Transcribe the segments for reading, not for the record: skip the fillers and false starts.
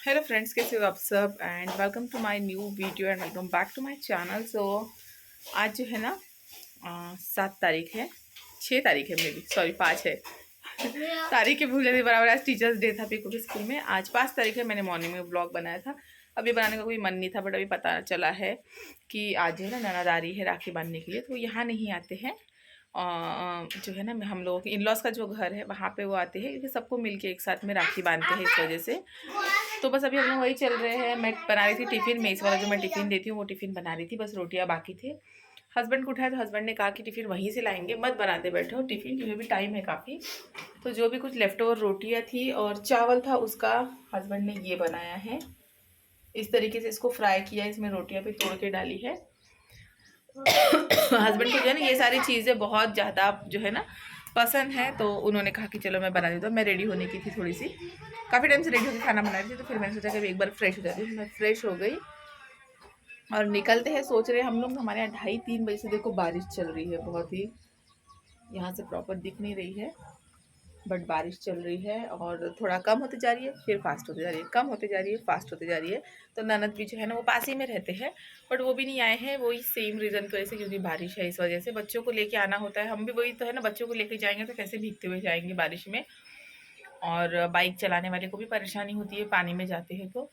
Hello friends, कैसे हो आप सब। And welcome to my new video and welcome back to my channel. So आज जो है ना 7 तारीख है, 6 तारीख है, मे बी सॉरी 5 है। तारीख के भूल जाती बराबर। आज टीचर्स डे था पीको के स्कूल में। आज 5 तारीख है। मैंने मॉर्निंग में ब्लॉग बनाया था। अभी बनाने का कोई मन नहीं था, बट अभी पता चला है कि आज जो है ना ननद आ रही है राखी बांधने के लिए, तो यहाँ नहीं आते हैं। जो है ना हम लोगों के इन लॉज का जो घर है वहाँ पे वो आते हैं, क्योंकि सबको मिलके एक साथ में राखी बांधते हैं, इस वजह से। तो बस अभी हम लोग वही चल रहे हैं। मैं बना रही थी टिफ़िन, मेस वाला जो मैं टिफ़िन देती हूँ वो टिफ़िन बना रही थी, बस रोटियाँ बाकी थे। हस्बैंड को उठाया तो हस्बैंड ने कहा कि टिफ़िन वहीं से लाएंगे, मत बनाते बैठे हो टिफ़िन, क्योंकि भी टाइम है काफ़ी। तो जो भी कुछ लेफ्ट ओवर रोटियाँ थी और चावल था, उसका हस्बैंड ने ये बनाया है। इस तरीके से इसको फ्राई किया, इसमें रोटियाँ भी तोड़ के डाली है। हस्बैंड को जो है ना ये सारी चीज़ें बहुत ज़्यादा जो है ना पसंद है, तो उन्होंने कहा कि चलो मैं बना देता हूँ। मैं रेडी होने की थी, थोड़ी सी काफ़ी टाइम से रेडी होकर खाना बना रही थी, तो फिर मैंने सोचा कि एक बार फ्रेश हो जाती हूँ। मैं फ्रेश हो गई और निकलते हैं। सोच रहे हैं हम लोग, हमारे यहाँ 2:30-3 बजे से देखो बारिश चल रही है। बहुत ही यहाँ से प्रॉपर दिख नहीं रही है, बट बारिश चल रही है और थोड़ा कम होते जा रही है, फिर फास्ट होते जा रही है, कम होते जा रही है, फास्ट होते जा रही है। तो ननद भी जो है ना वो पास ही में रहते हैं, बट वो भी नहीं आए हैं, वही सेम रीज़न की वजह से, क्योंकि बारिश है। इस वजह से बच्चों को लेके आना होता है। हम भी वही तो है ना, बच्चों को लेके जाएंगे तो कैसे भीगते हुए जाएंगे बारिश में। और बाइक चलाने वाले को भी परेशानी होती है पानी में जाते हैं। तो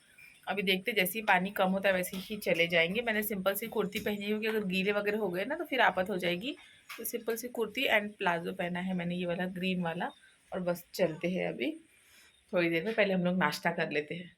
अभी देखते जैसे ही पानी कम होता है वैसे ही चले जाएंगे। मैंने सिंपल सी कुर्ती पहनी है, कि अगर गीले वगैरह हो गए ना तो फिर आफत हो जाएगी। तो सिंपल सी कुर्ती एंड प्लाजो पहना है मैंने, ये वाला ग्रीन वाला। और बस चलते हैं अभी थोड़ी देर में। पहले हम लोग नाश्ता कर लेते हैं।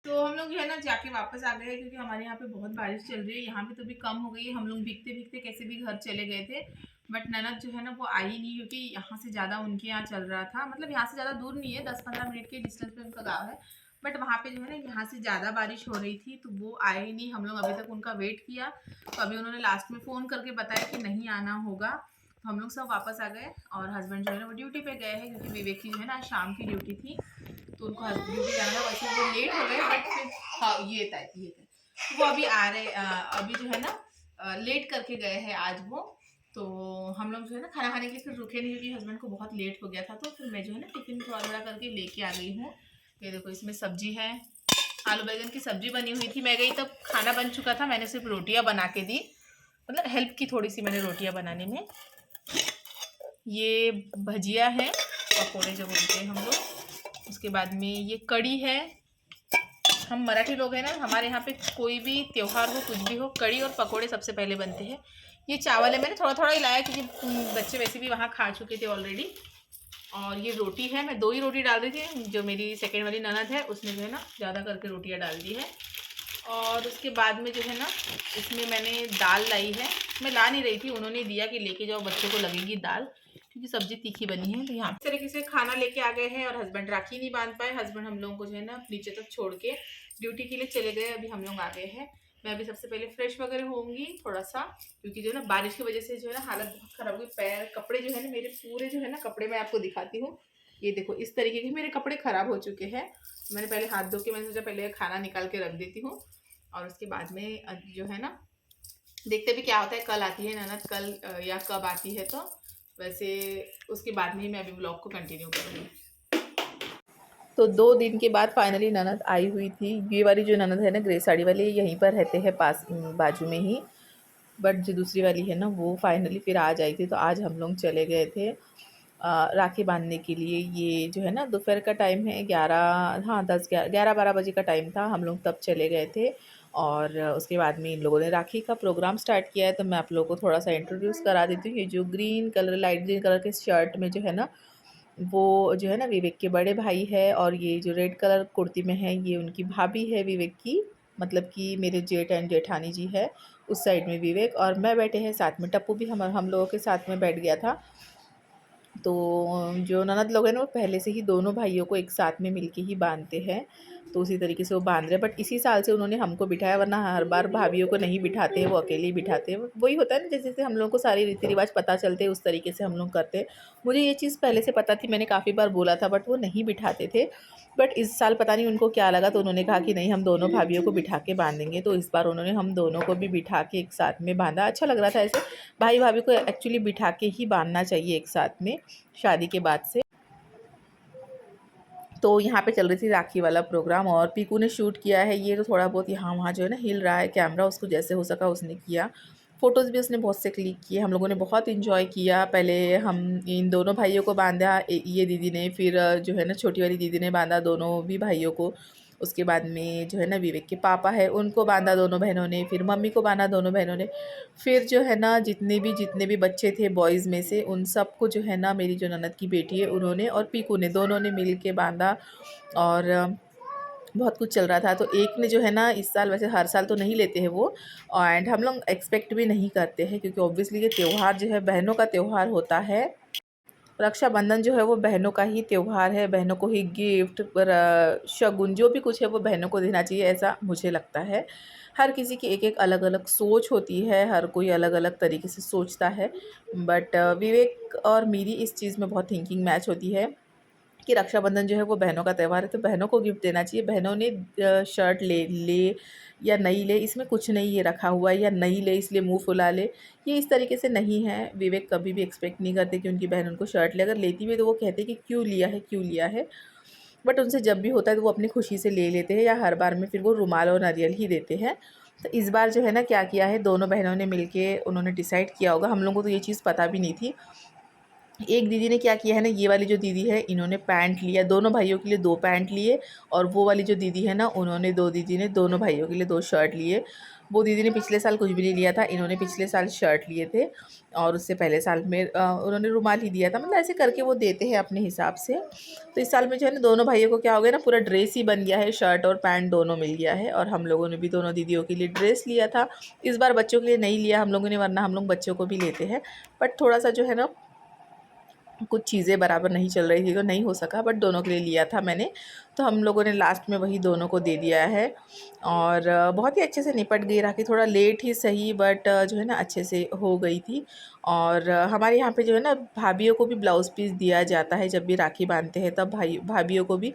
तो हम लोग जो है ना जाके वापस आ गए, क्योंकि हमारे यहाँ पे बहुत बारिश चल रही है। यहाँ पे तो भी कम हो गई है। हम लोग भीगते भीगते कैसे भी घर चले गए थे, बट ननद जो है ना वो आई नहीं, क्योंकि यहाँ से ज़्यादा उनके यहाँ चल रहा था। मतलब यहाँ से ज़्यादा दूर नहीं है, 10-15 मिनट के डिस्टेंस पे उनका गाँव है, बट वहाँ पे जो है ना यहाँ से ज़्यादा बारिश हो रही थी, तो वो आए नहीं। हम लोग अभी तक उनका वेट किया, तो अभी उन्होंने लास्ट में फ़ोन करके बताया कि नहीं आना होगा। तो हम लोग सब वापस आ गए और हस्बैंड जो है ना वो ड्यूटी पे गए हैं, क्योंकि विवेक की जो है ना आज शाम की ड्यूटी थी, तो उनको ड्यूटी जाना था। वैसे वो लेट हो गए, बट फिर हाँ ये था तो वो अभी आ रहे अभी जो है ना लेट करके गए हैं आज वो। तो हम लोग जो है ना खाना खाने के लिए फिर रुके नहीं, क्योंकि हस्बैंड को बहुत लेट हो गया था। तो फिर मैं जो है ना टिफिन थोड़ा थोड़ा करके लेके आ गई हूँ। ये देखो, इसमें सब्जी है, आलू बैगन की सब्जी बनी हुई थी। मैं गई तब खाना बन चुका था, मैंने सिर्फ रोटियां बना के दी, मतलब हेल्प की थोड़ी सी मैंने रोटियां बनाने में। ये भजिया है, पकौड़े जो बोलते हैं हम लोग। उसके बाद में ये कड़ी है। हम मराठी लोग हैं ना, हमारे यहाँ पे कोई भी त्योहार हो, कुछ भी हो, कड़ी और पकोड़े सबसे पहले बनते हैं। ये चावल है, मैंने थोड़ा थोड़ा ही लाया, क्योंकि बच्चे वैसे भी वहाँ खा चुके थे ऑलरेडी। और ये रोटी है, मैं 2 ही रोटी डाल रही थी। जो मेरी सेकेंड वाली ननद है उसने जो है ना ज़्यादा करके रोटियाँ डाल दी है। और उसके बाद में जो है ना, इसमें मैंने दाल लाई है। मैं ला नहीं रही थी, उन्होंने दिया कि लेके जाओ, बच्चों को लगेगी दाल, क्योंकि सब्जी तीखी बनी है। तो यहाँ इस तरीके से खाना लेके आ गए हैं और हस्बैंड राखी नहीं बांध पाए। हस्बैंड हम लोगों को जो है ना नीचे तक छोड़ के ड्यूटी के लिए चले गए। अभी हम लोग आ गए हैं। मैं अभी सबसे पहले फ्रेश वगैरह होंगी थोड़ा सा, क्योंकि जो है ना बारिश की वजह से जो है ना हालत बहुत खराब हुई। पैर कपड़े जो है ना मेरे पूरे जो है ना कपड़े मैं आपको दिखाती हूँ। ये देखो इस तरीके के मेरे कपड़े खराब हो चुके हैं। मैंने पहले हाथ धो के मैंने सोचा पहले खाना निकाल के रख देती हूँ, और उसके बाद में जो है ना देखते भी क्या होता है। कल आती है ननद, कल या कब आती है, तो वैसे उसके बाद में ही मैं अभी ब्लॉग को कंटिन्यू करूँगी। तो 2 दिन के बाद फाइनली ननद आई हुई थी। ये वाली जो ननद है ना ग्रे साड़ी वाली, यहीं पर रहते हैं पास बाजू में ही। बट जो दूसरी वाली है ना वो फाइनली फिर आज आई थी। तो आज हम लोग चले गए थे राखी बांधने के लिए। ये जो है ना दोपहर का टाइम है, 11, हाँ 10-11-12 बजे का टाइम था। हम लोग तब चले गए थे। और उसके बाद में इन लोगों ने राखी का प्रोग्राम स्टार्ट किया है। तो मैं आप लोगों को थोड़ा सा इंट्रोड्यूस करा देती हूँ। ये जो green colour, light green colour के शर्ट में जो है ना, वो जो है ना विवेक के बड़े भाई है। और ये जो रेड कलर कुर्ती में है, ये उनकी भाभी है विवेक की, मतलब कि मेरे जेठ एंड जेठानी जी है। उस साइड में विवेक और मैं बैठे हैं साथ में। टप्पू भी हम लोगों के साथ में बैठ गया था। तो जो ननद लोग हैं ना वो पहले से ही दोनों भाइयों को एक साथ में मिलके ही बांधते हैं। तो उसी तरीके से वो बांध रहे हैं। बट इसी साल से उन्होंने हमको बिठाया, वरना हर बार भाभियों को नहीं बिठाते हैं, वो अकेले ही बिठाते हैं। वही होता है ना, जैसे जैसे हम लोगों को सारे रीति रिवाज पता चलते हैं उस तरीके से हम लोग करते हैं। मुझे ये चीज़ पहले से पता थी, मैंने काफ़ी बार बोला था, बट वो नहीं बिठाते थे। बट इस साल पता नहीं उनको क्या लगा, तो उन्होंने कहा कि नहीं हम दोनों भाभियों को बिठा के बांधेंगे। तो इस बार उन्होंने हम दोनों को भी बिठा के एक साथ में बांधा। अच्छा लग रहा था ऐसे। भाई भाभी को एक्चुअली बिठा के ही बांधना चाहिए एक साथ में, शादी के बाद से। तो यहाँ पे चल रही थी राखी वाला प्रोग्राम और पीकू ने शूट किया है। ये तो थोड़ा बहुत यहाँ वहाँ जो है ना हिल रहा है कैमरा, उसको जैसे हो सका उसने किया। फ़ोटोज़ भी उसने बहुत से क्लिक किए। हम लोगों ने बहुत इन्जॉय किया। पहले हम इन दोनों भाइयों को बांधा, ये दीदी ने, फिर जो है ना छोटी वाली दीदी ने बांधा दोनों भी भाइयों को। उसके बाद में जो है ना विवेक के पापा है उनको बांधा दोनों बहनों ने, फिर मम्मी को बांधा दोनों बहनों ने। फिर जो है ना जितने भी बच्चे थे बॉयज़ में से, उन सबको जो है ना मेरी जो ननद की बेटी है उन्होंने और पीकू ने, दोनों ने मिल के बांधा। और बहुत कुछ चल रहा था। तो एक ने जो है ना इस साल, वैसे हर साल तो नहीं लेते हैं वो, एंड हम लोग एक्सपेक्ट भी नहीं करते हैं, क्योंकि ऑब्वियसली ये त्यौहार जो है बहनों का त्यौहार होता है। रक्षाबंधन जो है वो बहनों का ही त्यौहार है। बहनों को ही गिफ्ट, शगुन जो भी कुछ है वो बहनों को देना चाहिए, ऐसा मुझे लगता है। हर किसी की एक एक अलग अलग सोच होती है, हर कोई अलग अलग तरीके से सोचता है। बट विवेक और मेरी इस चीज़ में बहुत थिंकिंग मैच होती है कि रक्षाबंधन जो है वो बहनों का त्यौहार है, तो बहनों को गिफ्ट देना चाहिए। बहनों ने शर्ट ले ले या नहीं ले, इसमें कुछ नहीं ये रखा हुआ है, या नहीं ले इसलिए मुंह फुला ले, ये इस तरीके से नहीं है। विवेक कभी भी एक्सपेक्ट नहीं करते कि उनकी बहन उनको शर्ट ले। अगर लेती भी है तो वो कहते हैं कि क्यों लिया है, क्यों लिया है। बट उनसे जब भी होता है तो वो अपनी खुशी से ले लेते हैं, या हर बार में फिर वो रुमाल और नारियल ही देते हैं। तो इस बार जो है ना क्या किया है, दोनों बहनों ने मिलके उन्होंने डिसाइड किया होगा, हम लोगों को तो ये चीज़ पता भी नहीं थी। एक दीदी ने क्या किया है ना, ये वाली जो दीदी है इन्होंने पैंट लिया, दोनों भाइयों के लिए 2 पैंट लिए। और वो वाली जो दीदी है ना, उन्होंने, 2 दीदी ने दोनों भाइयों के लिए 2 शर्ट लिए। वो दीदी ने पिछले साल कुछ भी नहीं लिया था, इन्होंने पिछले साल शर्ट लिए थे। और उससे पहले साल में उन्होंने रुमाल ही दिया था। मतलब ऐसे करके वो देते हैं अपने हिसाब से। तो इस साल में जो है ना दोनों भाइयों को क्या हो गया ना, पूरा ड्रेस ही बन गया है, शर्ट और पैंट दोनों मिल गया है। और हम लोगों ने भी दोनों दीदियों के लिए ड्रेस लिया था। इस बार बच्चों के लिए नहीं लिया हम लोगों ने, वरना हम लोग बच्चों को भी लेते हैं। बट थोड़ा सा जो है ना कुछ चीज़ें बराबर नहीं चल रही थी तो नहीं हो सका, बट दोनों के लिए लिया था मैंने। तो हम लोगों ने लास्ट में वही दोनों को दे दिया है। और बहुत ही अच्छे से निपट गई राखी, थोड़ा लेट ही सही, बट जो है ना अच्छे से हो गई थी। और हमारे यहाँ पे जो है ना भाभीियों को भी ब्लाउज़ पीस दिया जाता है। जब भी राखी बांधते हैं तब भाभीियों को भी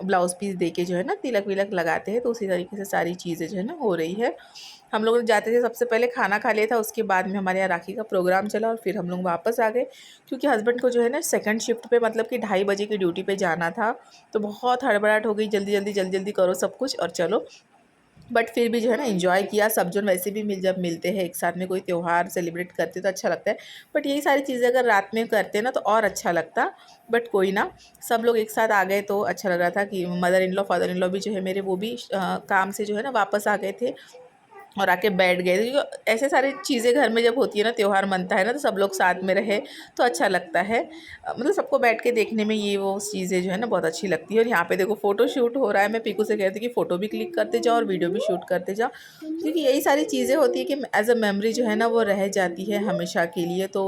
ब्लाउज़ पीस दे के जो है ना तिलक विलक लगाते हैं। तो उसी तरीके से सारी चीज़ें जो है ना हो रही है। हम लोग जाते थे सबसे पहले खाना खा लिया था, उसके बाद में हमारे यहाँ राखी का प्रोग्राम चला और फिर हम लोग वापस आ गए, क्योंकि हस्बैंड को जो है ना सेकंड शिफ्ट पे, मतलब कि 2:30 बजे की ड्यूटी पे जाना था। तो बहुत हड़बड़ाहट हो गई, जल्दी जल्दी करो सब कुछ और चलो। बट फिर भी जो है ना एंजॉय किया। सब जन वैसे भी जब मिलते हैं एक साथ में, कोई त्यौहार सेलिब्रेट करते तो अच्छा लगता है। बट यही सारी चीज़ें अगर रात में करते ना तो और अच्छा लगता। बट कोई ना, सब लोग एक साथ आ गए तो अच्छा लग रहा था। कि mother in law father in law भी जो है मेरे, वो भी काम से जो है ना वापस आ गए थे। और आके बैठ गए। तो ऐसे सारी चीज़ें घर में जब होती है ना, त्यौहार मनता है ना, तो सब लोग साथ में रहे तो अच्छा लगता है। मतलब सबको बैठ के देखने में ये वो चीज़ें जो है ना बहुत अच्छी लगती है। और यहाँ पे देखो फ़ोटो शूट हो रहा है। मैं पीकू से कहती कि फ़ोटो भी क्लिक करते जाओ और वीडियो भी शूट करते जाओ, क्योंकि यही सारी चीज़ें होती है कि एज़ अ मेमोरी जो है ना वो रह जाती है हमेशा के लिए। तो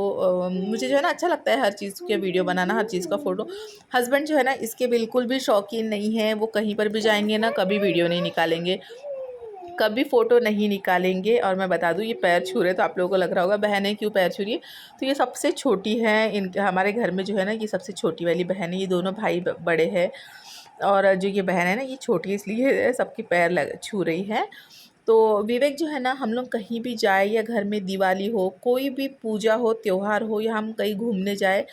मुझे जो है ना अच्छा लगता है हर चीज़ के वीडियो बनाना, हर चीज़ का फ़ोटो। हस्बैंड जो है ना इसके बिल्कुल भी शौकीन नहीं है। वो कहीं पर भी जाएंगे ना कभी वीडियो नहीं निकालेंगे, कभी फ़ोटो नहीं निकालेंगे। और मैं बता दूँ, ये पैर छू रहे तो आप लोगों को लग रहा होगा बहन है क्यों पैर छू रही है। तो ये सबसे छोटी है हमारे घर में जो है ना, ये सबसे छोटी वाली बहन है। ये दोनों भाई बड़े हैं, और जो ये बहन है ना ये छोटी है, इसलिए सबके पैर छू रही है। तो विवेक जो है ना, हम लोग कहीं भी जाए या घर में दिवाली हो, कोई भी पूजा हो, त्यौहार हो, या हम कहीं घूमने जाए,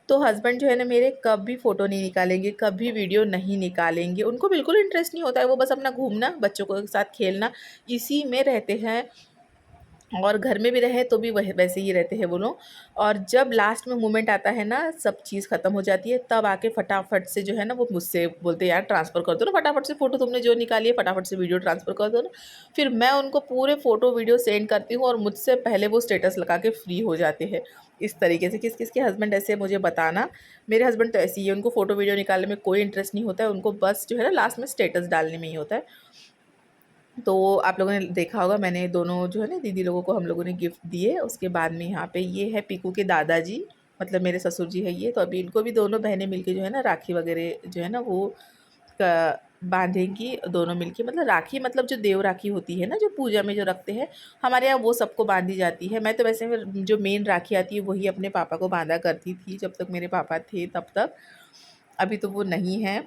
तो हस्बैंड जो है ना मेरे कभी फ़ोटो नहीं निकालेंगे, कभी वीडियो नहीं निकालेंगे। उनको बिल्कुल इंटरेस्ट नहीं होता है। वो बस अपना घूमना, बच्चों के साथ खेलना, इसी में रहते हैं। और घर में भी रहे तो भी वह वैसे ही रहते हैं वो लोग। और जब लास्ट में मोमेंट आता है ना, सब चीज़ ख़त्म हो जाती है, तब आके फटाफट से जो है ना वो मुझसे बोलते हैं, यार ट्रांसफ़र कर दो ना फटाफट से फ़ोटो, तुमने जो निकाली है फटाफट से वीडियो ट्रांसफ़र कर दो ना। फिर मैं उनको पूरे फ़ोटो वीडियो सेंड करती हूँ, और मुझसे पहले वो स्टेटस लगा के फ्री हो जाते हैं। इस तरीके से किस किस के हस्बैंड ऐसे मुझे बताना। मेरे हस्बैंड तो ऐसे ही है, उनको फ़ोटो वीडियो निकालने में कोई इंटरेस्ट नहीं होता है। उनको बस जो है ना लास्ट में स्टेटस डालने में ही होता है। तो आप लोगों ने देखा होगा, मैंने दोनों जो है ना दीदी लोगों को हम लोगों ने गिफ्ट दिए। उसके बाद में यहाँ पे ये है पीकू के दादाजी, मतलब मेरे ससुर जी है ये। तो अभी इनको भी दोनों बहनें मिलके जो है ना राखी वगैरह जो है ना वो बांधेंगी दोनों मिलके। मतलब राखी, मतलब जो देव राखी होती है ना, जो पूजा में जो रखते हैं, हमारे यहाँ वो सबको बांधी जाती है। मैं तो वैसे जो मेन राखी आती है वही अपने पापा को बांधा करती थी, जब तक मेरे पापा थे तब तक। अभी तो वो नहीं है।